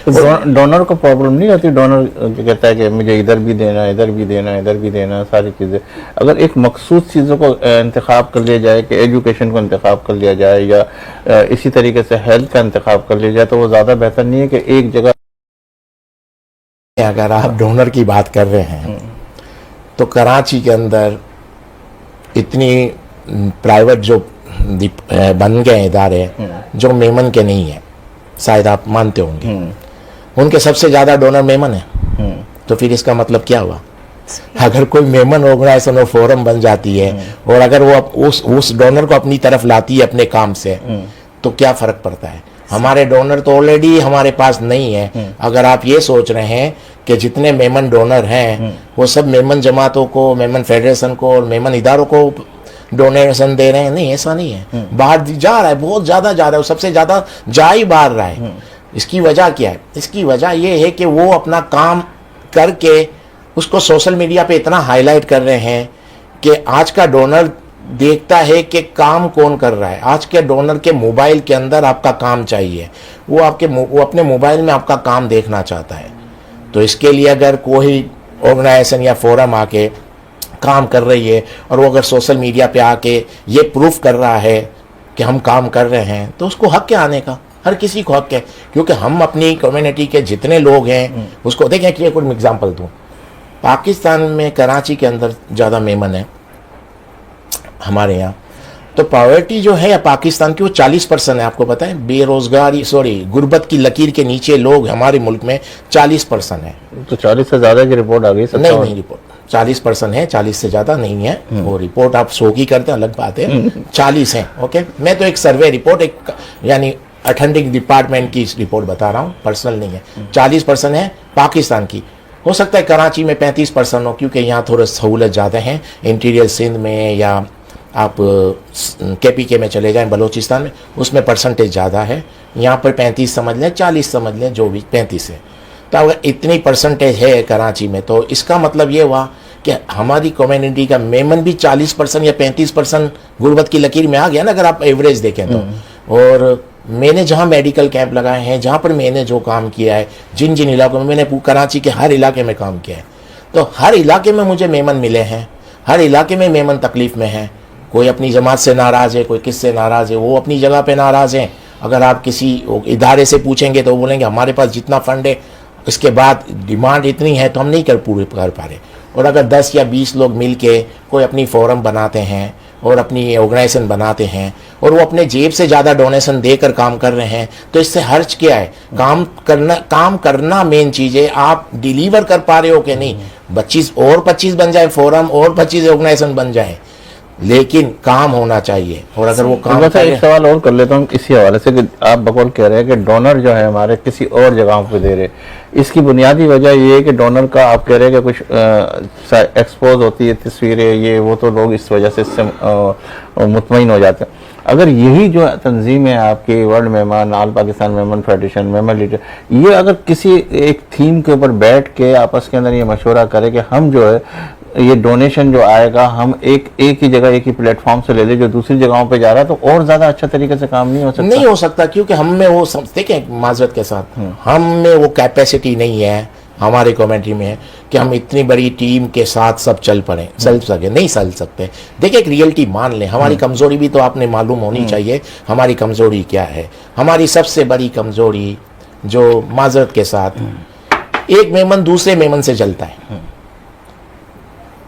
तो डोनर को प्रॉब्लम नहीं होती, डोनर कहता है कि मुझे इधर भी देना, इधर भी देना, इधर भी देना, सारी चीज़ें। अगर एक मखसूस चीज़ों को इंतखाब कर लिया जाए कि एजुकेशन को इंतखाब कर लिया जाए या इसी तरीके से हेल्थ का इंतखाब कर लिया जाए, तो वो ज़्यादा बेहतर नहीं है कि एक जगह। अगर आप डोनर की बात कर रहे हैं तो कराची के अंदर इतनी प्राइवेट जो बन गए इदारे जो मेमन के नहीं है, शायद आप मानते होंगे, उनके सबसे ज़्यादा डोनर मेमन है। तो फिर इसका मतलब क्या हुआ? अगर कोई मेमन ऑर्गेनाइजेशन और फोरम बन जाती है और अगर वो उस डोनर को अपनी तरफ लाती है अपने काम से, तो क्या फ़र्क पड़ता है? हमारे डोनर तो ऑलरेडी हमारे पास नहीं है। अगर आप ये सोच रहे हैं कि जितने मेमन डोनर हैं वो सब मेमन जमातों को, मेमन फेडरेशन को और मेमन इदारों को डोनेशन दे रहे हैं, नहीं, ऐसा नहीं है। बाहर जा रहा है, बहुत ज़्यादा जा रहा है, सबसे ज़्यादा जा ही बाहर रहा है। इसकी वजह क्या है? इसकी वजह ये है कि वो अपना काम करके उसको सोशल मीडिया पे इतना हाईलाइट कर रहे हैं कि आज का डोनर देखता है कि काम कौन कर रहा है। आज के डोनर के मोबाइल के अंदर आपका काम चाहिए, वो अपने मोबाइल में आपका काम देखना चाहता है। तो इसके लिए अगर कोई ऑर्गेनाइजेशन या फोरम आके काम कर रही है और वो अगर सोशल मीडिया पे आके ये प्रूफ कर रहा है कि हम काम कर रहे हैं, तो उसको हक है आने का, हर किसी को हक है। क्योंकि हम अपनी कम्युनिटी के जितने लोग हैं उसको देखें कि कोई एग्जांपल दूं, पाकिस्तान में कराची के अंदर ज़्यादा मेमन है हमारे यहाँ, तो पॉवर्टी जो है पाकिस्तान की वो 40% है। आपको पता है बेरोजगारी, गुर्बत की लकीर के नीचे लोग हमारे मुल्क में 40% है। तो 40 से ज़्यादा की रिपोर्ट आ गई? नहीं, रिपोर्ट 40% है, 40 से ज़्यादा नहीं है। वो रिपोर्ट आप 100 की करते हैं, अलग बात है। 40 है, ओके। मैं तो एक सर्वे रिपोर्ट, एक यानी अटेंडिंग डिपार्टमेंट की रिपोर्ट बता रहा हूँ, पर्सनल नहीं है। 40% है पाकिस्तान की। हो सकता है कराची में 35% हो, क्योंकि यहाँ थोड़ा सहूलत ज़्यादा है। इंटीरियर सिंध में या आप KPK में चले जाएं, बलूचिस्तान में, उसमें परसेंटेज ज़्यादा है। यहाँ पर 35 समझ लें, 40 समझ लें, जो भी 35 है। तो अगर इतनी परसेंटेज है कराची में, तो इसका मतलब ये हुआ कि हमारी कम्युनिटी का मेमन भी 40% या 35% गुर्बत की लकीर में आ गया ना, अगर आप एवरेज देखें तो। और मैंने जहाँ मेडिकल कैंप लगाए हैं, जहाँ पर मैंने जो काम किया है, जिन जिन इलाकों में, मैंने कराची के हर इलाके में काम किया है, तो हर इलाके में मुझे मेमन मिले हैं। हर इलाके में मेमन तकलीफ़ में है। कोई अपनी जमात से नाराज़ है, कोई किससे नाराज़ है, वो अपनी जगह पे नाराज़ हैं। अगर आप किसी इदारे से पूछेंगे तो वो बोलेंगे हमारे पास जितना फ़ंड है, इसके बाद डिमांड इतनी है तो हम नहीं पूरे कर पा रहे। और अगर 10 या 20 लोग मिल के कोई अपनी फोरम बनाते हैं और अपनी ऑर्गेनाइजेशन बनाते हैं और वो अपने जेब से ज़्यादा डोनेशन देकर काम कर रहे हैं, तो इससे हर्ज क्या है? काम करना मेन चीज़ है। आप डिलीवर कर पा रहे हो कि नहीं? 25 बन जाए फोरम और 25 ऑर्गेनाइजेशन बन जाए, लेकिन काम होना चाहिए। और अगर वो काम वैसे एक सवाल और कर लेता हूँ इसी हवाले से कि आप बकौल कह रहे हैं कि डोनर जो है हमारे किसी और जगहों पे दे रहे, इसकी बुनियादी वजह ये है कि डोनर का आप कह रहे हैं कि कुछ एक्सपोज होती है तस्वीरें, ये वो, तो लोग इस वजह से इससे मुतमईन हो जाते हैं। अगर यही जो तंजीम है आपकी, world Memon, all Pakistan Memon federation, Memon leader, ये अगर किसी एक थीम के ऊपर बैठ के आपस के अंदर ये मशवरा करें कि हम जो है ये डोनेशन जो आएगा हम एक ही जगह, एक ही प्लेटफॉर्म से ले ले जो दूसरी जगहों पे जा रहा है, तो और ज़्यादा अच्छा तरीके से काम नहीं हो सकता? नहीं हो सकता, क्योंकि हम में वो समझते कि माजरत के साथ हम में वो कैपेसिटी नहीं है हमारी कम्युनिटी में कि हम इतनी बड़ी टीम के साथ सब चल सके, नहीं चल सकते। देखिए, एक रियलिटी मान लें, हमारी कमज़ोरी भी तो आपने मालूम होनी चाहिए। हमारी कमज़ोरी क्या है? हमारी सबसे बड़ी कमज़ोरी, जो माजरत के साथ, एक मेमन दूसरे मेमन से जलता है।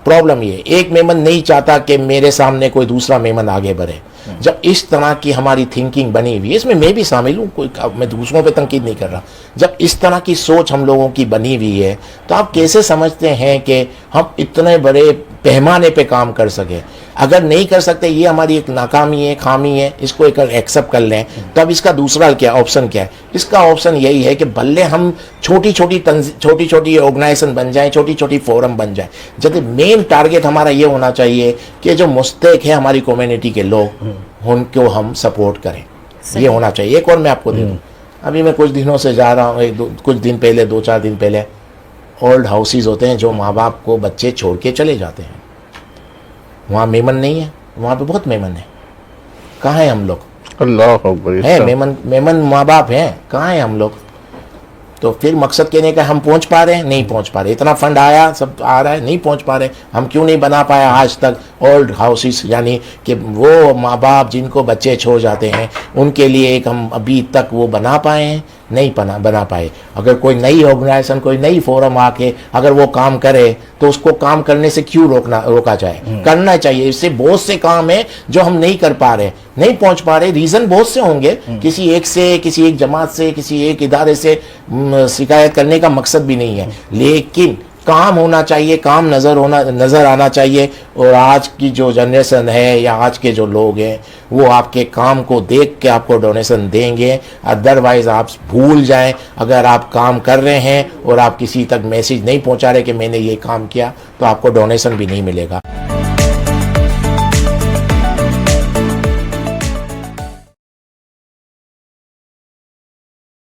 प्रॉब्लम ये, एक मेमन नहीं चाहता कि मेरे सामने कोई दूसरा मेमन आगे बढ़े। जब इस तरह की हमारी थिंकिंग बनी हुई है, इसमें मैं भी शामिल हूँ, कोई मैं दूसरों पे तनकीद नहीं कर रहा, जब इस तरह की सोच हम लोगों की बनी हुई है, तो आप कैसे समझते हैं कि हम इतने बड़े पैमाने पे काम कर सके? अगर नहीं कर सकते, ये हमारी एक नाकामी है, खामी है, इसको एक एक्सेप्ट कर लें, तो अब इसका दूसरा क्या ऑप्शन क्या है? इसका ऑप्शन यही है कि भले हम छोटी छोटी ऑर्गेनाइजेशन बन जाएं, छोटी छोटी फोरम बन जाए। जब मेन टारगेट हमारा ये होना चाहिए कि जो मुस्तहिक है हमारी कम्युनिटी के लोग, उनको हम सपोर्ट करें, ये होना चाहिए। एक और मैं आपको दे दूँ, अभी मैं कुछ दिनों से जा रहा हूँ, कुछ दिन पहले, 2-4 दिन पहले, ओल्ड हाउसेज होते हैं जो माँ बाप को बच्चे छोड़ के चले जाते हैं, वहाँ मेमन नहीं है, वहाँ पे बहुत मेमन है। कहाँ है हम लोग? अल्लाह अकबर। है मेमन माँ बाप हैं, कहाँ है हम लोग? तो फिर मकसद कहने का हम पहुंच पा रहे हैं, नहीं पहुंच पा रहे, इतना फंड आया, सब आ रहा है, नहीं पहुंच पा रहे, हम क्यों नहीं बना पाया आज तक ओल्ड हाउसेस, यानी कि वो माँ बाप जिनको बच्चे छोड़ जाते हैं उनके लिए एक हम अभी तक वो बना पाए हैं, नहीं बना पाए। अगर कोई नई ऑर्गेनाइजेशन, कोई नई फोरम आके अगर वो काम करे तो उसको काम करने से क्यों रोका जाए, करना चाहिए। इससे बहुत से काम है जो हम नहीं कर पा रहे, नहीं पहुंच पा रहे, रीजन बहुत से होंगे, किसी एक से, किसी एक जमात से, किसी एक इदारे से शिकायत करने का मकसद भी नहीं है, लेकिन काम होना चाहिए, काम नजर आना चाहिए। और आज की जो जनरेशन है या आज के जो लोग हैं वो आपके काम को देख के आपको डोनेशन देंगे, अदरवाइज आप भूल जाएं। अगर आप काम कर रहे हैं और आप किसी तक मैसेज नहीं पहुंचा रहे कि मैंने ये काम किया, तो आपको डोनेशन भी नहीं मिलेगा।